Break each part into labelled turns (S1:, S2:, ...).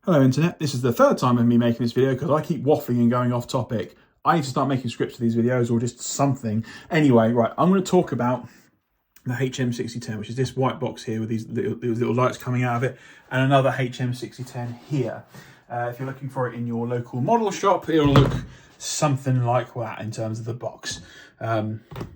S1: Hello Internet, this is the third time of me making this video because I keep waffling and going off topic. I need to start making scripts for these videos or just something. Anyway, right, I'm going to talk about the HM6010, which is this white box here with these little lights coming out of it, and another HM6010 here. If you're looking for it in your local model shop, it'll look something like that in terms of the box.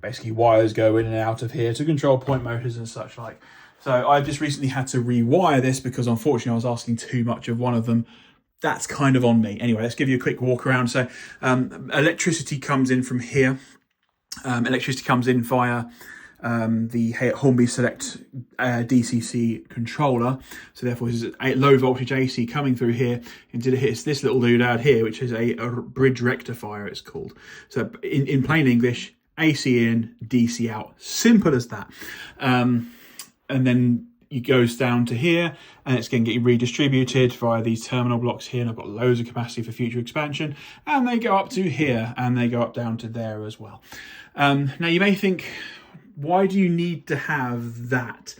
S1: Basically wires go in and out of here to control point motors and such like. So I've just recently had to rewire this because unfortunately I was asking too much of one of them. That's kind of on me. Anyway, let's give you a quick walk around. So electricity comes in from here. Electricity comes in via the Hornby Select DCC controller. So therefore this is a low voltage AC coming through here until it hits this little dude out here, which is a bridge rectifier it's called. So in plain English, AC in, DC out. Simple as that. And then it goes down to here and it's going to get redistributed via these terminal blocks here, and I've got loads of capacity for future expansion, and they go up to here and they go up down to there as well. Now you may think, why do you need to have that?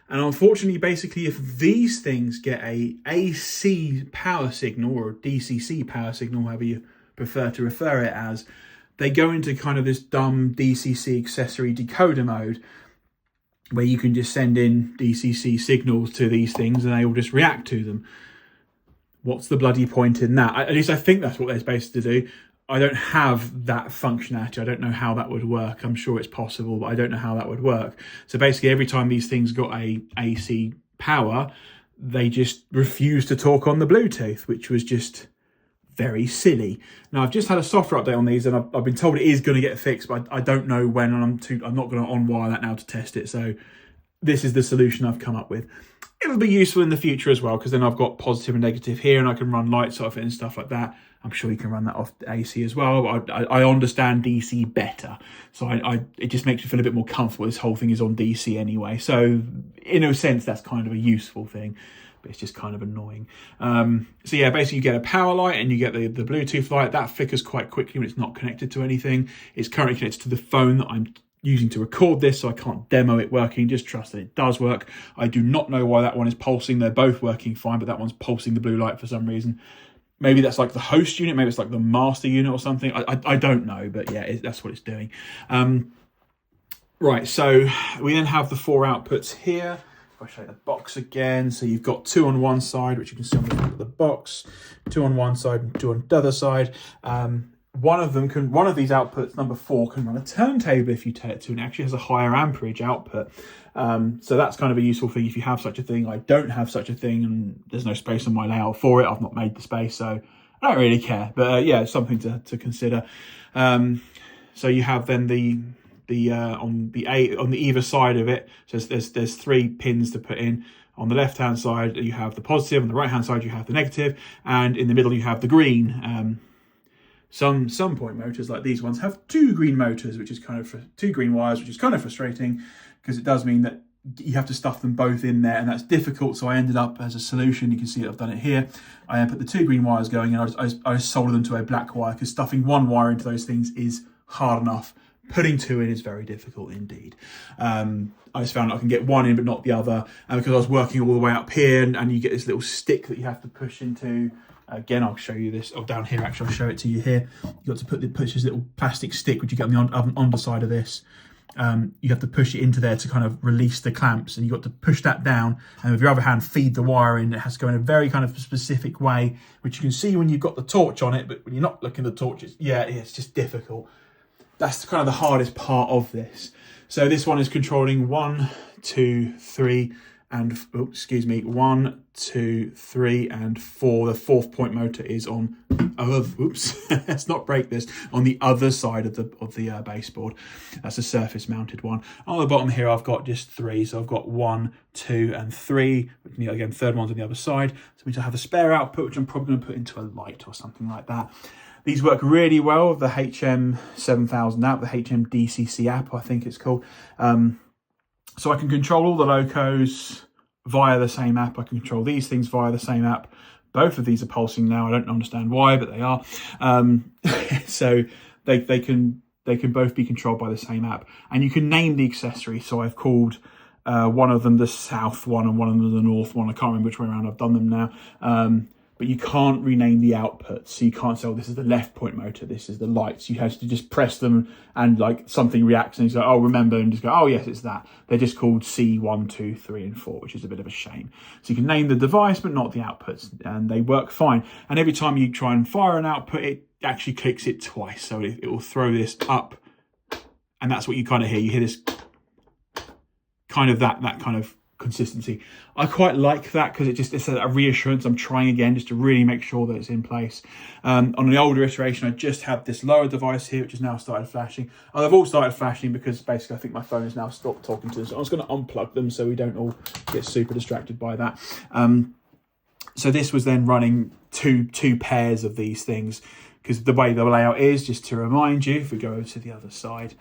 S1: And unfortunately, basically, if these things get a AC power signal or a DCC power signal, however you prefer to refer it as, they go into kind of this dumb DCC accessory decoder mode, where you can just send in DCC signals to these things and they will just react to them. What's the bloody point in that? At least I think that's what they're supposed to do. I don't have that functionality. I don't know how that would work. I'm sure it's possible, but I don't know how that would work. So basically every time these things got a AC power, they just refused to talk on the Bluetooth, which was just very silly. Now I've just had a software update on these and I've been told it is going to get fixed, but I don't know when, and I'm not going to on-wire that now to test it. So this is the solution I've come up with. It'll be useful in the future as well, because then I've got positive and negative here and I can run lights off it and stuff like that. I'm sure you can run that off AC as well. I understand DC better, so it just makes me feel a bit more comfortable. This whole thing is on DC anyway, so in a sense that's kind of a useful thing, but it's just kind of annoying. So yeah, basically you get a power light and you get the Bluetooth light. That flickers quite quickly when it's not connected to anything. It's currently connected to the phone that I'm using to record this, so I can't demo it working. Just trust that it does work. I do not know why that one is pulsing. They're both working fine, but that one's pulsing the blue light for some reason. Maybe that's like the host unit, maybe it's like the master unit or something. I don't know, but yeah, that's what it's doing. Right, so we then have the four outputs here. I'll show you the box again. So you've got two on one side, which you can see on the front of the box, two on one side and two on the other side. One of these outputs, number 4, can run a turntable if you tell it to, and it actually has a higher amperage output. So that's kind of a useful thing if you have such a thing. I don't have such a thing, and there's no space on my layout for it. I've not made the space, so I don't really care. But yeah, it's something to consider. So you have then on the either side of it. So there's 3 pins to put in. On the left hand side you have the positive, on the right hand side you have the negative, and in the middle you have the green. Some point motors like these ones have 2 green motors, which is kind of 2 green wires, which is kind of frustrating because it does mean that you have to stuff them both in there, and that's difficult. So I ended up, as a solution, you can see I've done it here. I put the 2 green wires going, and I soldered them to a black wire, because stuffing 1 wire into those things is hard enough. Putting 2 in is very difficult indeed. I just found I can get 1 in but not the other, and because I was working all the way up here, and you get this little stick that you have to push into. Again, I'll show you this, or down here actually, I'll show it to you here. You've got to push this little plastic stick, which you get on the underside of this. You have to push it into there to kind of release the clamps, and you've got to push that down, and with your other hand feed the wire in. It has to go in a very kind of specific way, which you can see when you've got the torch on it, but when you're not looking at the torch, it's just difficult. That's kind of the hardest part of this. So this one is controlling 1, 2, 3, and 1, 2, 3, and 4. The 4th point motor is on let's not break this, on the other side of the baseboard. That's a surface mounted one. On the bottom here I've got just 3, so I've got 1, 2, and 3. Again, third one's on the other side. So we have a spare output, which I'm probably going to put into a light or something like that. These work really well with the HM6010 app, the HMDCC app, I think it's called. So I can control all the locos via the same app. I can control these things via the same app. Both of these are pulsing now. I don't understand why, but they are. So they can both be controlled by the same app. And you can name the accessory. So I've called one of them the south one and one of them the north one. I can't remember which way around I've done them now. but you can't rename the outputs. So you can't say, oh, this is the left point motor, this is the lights. You have to just press them and like something reacts and you go, oh, remember, and just go, oh yes, it's that. They're just called C1, 2, 3, and 4, which is a bit of a shame. So you can name the device, but not the outputs, and they work fine. And every time you try and fire an output, it actually clicks it twice. So it will throw this up, and that's what you kind of hear. You hear this kind of that kind of consistency. I quite like that because it's a reassurance. I'm trying again just to really make sure that it's in place. On the older iteration, I just had this lower device here, which has now started flashing. Oh, they've all started flashing because basically I think my phone has now stopped talking to us. So I was going to unplug them so we don't all get super distracted by that. So this was then running two pairs of these things, because the way the layout is, just to remind you, if we go over to the other side,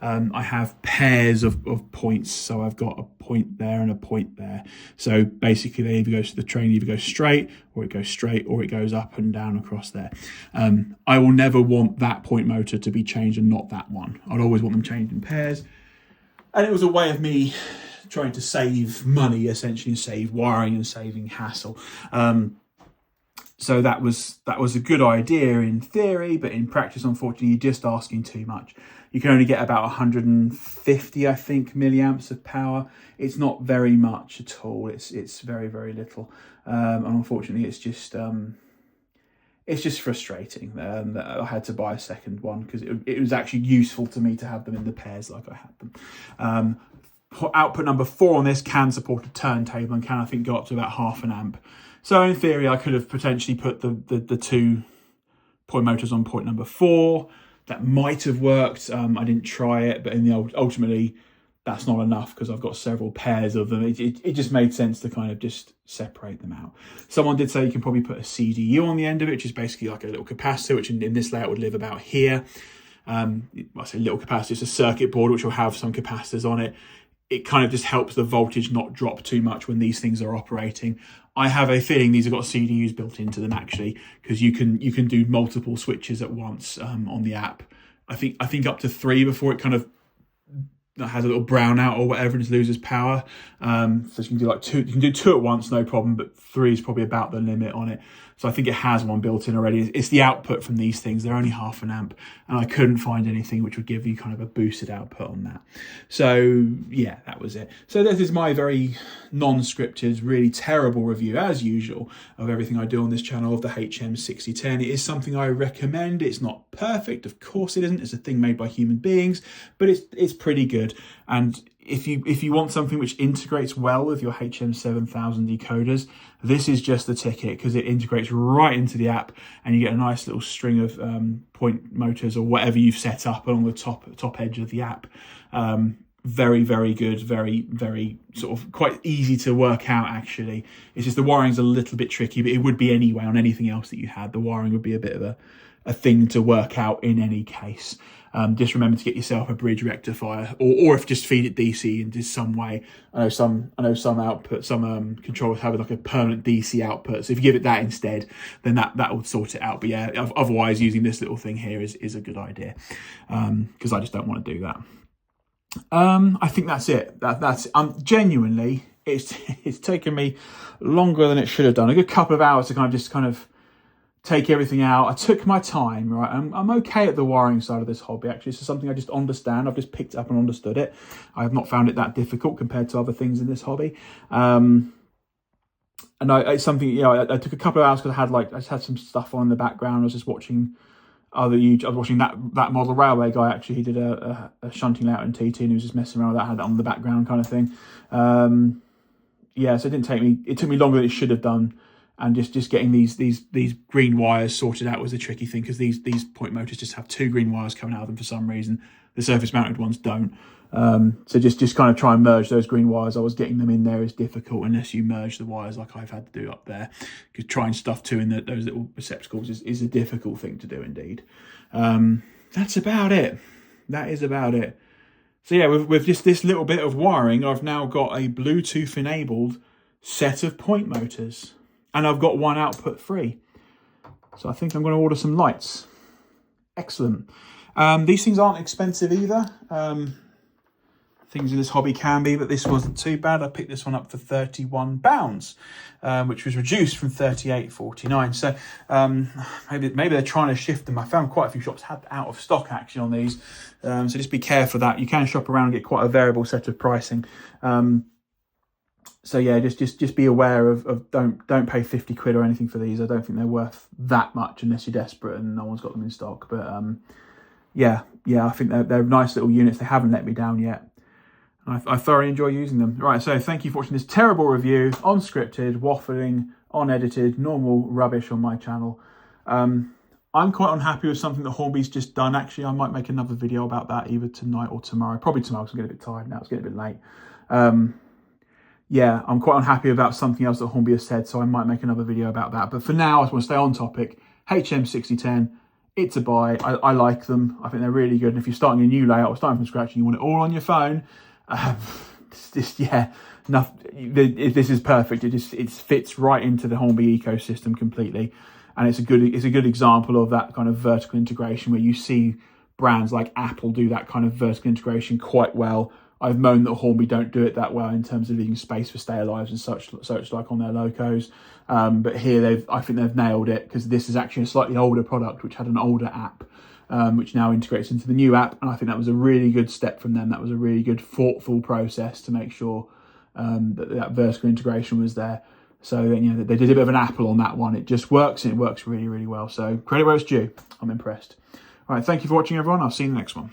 S1: I have pairs of points. So I've got a point there and a point there. So basically they either go to the train, either goes straight, or it goes straight, or it goes up and down across there. I will never want that point motor to be changed and not that one. I'd always want them changed in pairs. And it was a way of me trying to save money, essentially, and save wiring and saving hassle. So that was a good idea in theory, but in practice, unfortunately, you're just asking too much. You can only get about 150, I think, milliamps of power. It's not very much at all. It's very, very little. And unfortunately, it's just frustrating that I had to buy a second one, because it was actually useful to me to have them in the pairs like I had them. Output number 4 on this can support a turntable and can, I think, go up to about 0.5 amp. So in theory, I could have potentially put the 2 point motors on point number 4. That might have worked. I didn't try it, but ultimately, that's not enough because I've got several pairs of them. It just made sense to kind of just separate them out. Someone did say you can probably put a CDU on the end of it, which is basically like a little capacitor, which in this layout would live about here. I say little capacitor, it's a circuit board which will have some capacitors on it. It kind of just helps the voltage not drop too much when these things are operating. I have a feeling these have got CDUs built into them, actually, because you can do multiple switches at once on the app. I think up to 3 before it kind of has a little brownout or whatever and just loses power. So you can do like 2. You can do 2 at once, no problem, but 3 is probably about the limit on it. So I think it has one built in already. It's the output from these things. They're only 0.5 amp, and I couldn't find anything which would give you kind of a boosted output on that. So yeah, that was it. So this is my very non-scripted, really terrible review, as usual, of everything I do on this channel of the HM6010. It is something I recommend. It's not perfect, of course it isn't. It's a thing made by human beings, but it's pretty good. And if you want something which integrates well with your HM7000 decoders, this is just the ticket, because it integrates right into the app and you get a nice little string of point motors or whatever you've set up along the top edge of the app. Very, very good, very, very sort of quite easy to work out, actually. It's just the wiring's a little bit tricky, but it would be anyway on anything else that you had. The wiring would be a bit of a thing to work out in any case. Just remember to get yourself a bridge rectifier, or if just feed it DC in some way. I know some output, some controllers have like a permanent DC output. So if you give it that instead, then that will sort it out. But yeah, otherwise using this little thing here is a good idea, because I just don't want to do that. I think that's it. That's genuinely, it's taken me longer than it should have done. A good couple of hours to kind of take everything out. I took my time, right? I'm okay at the wiring side of this hobby, actually. This is something I just understand. I've just picked it up and understood it. I have not found it that difficult compared to other things in this hobby. And it's something, you know, I took a couple of hours because I just had some stuff on in the background. I was just watching I was watching that model railway guy, actually. He did a shunting layout in TT and he was just messing around with that, had it on the background kind of thing. Yeah, so it took me longer than it should have done. And just getting these green wires sorted out was the tricky thing, because these point motors just have 2 green wires coming out of them for some reason. The surface mounted ones don't. So just kind of try and merge those green wires. I was getting them in there is difficult unless you merge the wires like I've had to do up there. Because trying stuff in those little receptacles is a difficult thing to do indeed. That's about it. That is about it. So yeah, with just this little bit of wiring, I've now got a Bluetooth enabled set of point motors. And I've got one output free. So I think I'm going to order some lights. Excellent. These things aren't expensive either. things in this hobby can be, but this wasn't too bad. I picked this one up for £31, which was reduced from $38.49. So maybe they're trying to shift them. I found quite a few shops had out of stock action on these, so just be careful of that. You can shop around and get quite a variable set of pricing. So yeah, just be aware of don't pay 50 quid or anything for these. I don't think they're worth that much unless you're desperate and no one's got them in stock. But yeah, I think they're nice little units. They haven't let me down yet. I thoroughly enjoy using them. Right, so thank you for watching this terrible review, unscripted, waffling, unedited, normal rubbish on my channel. I'm quite unhappy with something that Hornby's just done. Actually, I might make another video about that either tonight or tomorrow. Probably tomorrow because I'm getting a bit tired now. It's getting a bit late. Yeah, I'm quite unhappy about something else that Hornby has said, so I might make another video about that. But for now, I just want to stay on topic. HM6010, it's a buy. I like them. I think they're really good. And if you're starting a new layout or starting from scratch and you want it all on your phone, this is perfect. It fits right into the Hornby ecosystem completely, and it's a good example of that kind of vertical integration where you see brands like Apple do that kind of vertical integration quite well. I've moaned that Hornby don't do it that well in terms of leaving space for stay alives and such like on their locos. But here I think they've nailed it, because this is actually a slightly older product which had an older app, which now integrates into the new app. And I think that was a really good step from them. That was a really good thoughtful process to make sure that vertical integration was there. So they did a bit of an Apple on that one. It just works, and it works really, really well. So credit where it's due. I'm impressed. All right, thank you for watching, everyone. I'll see you in the next one.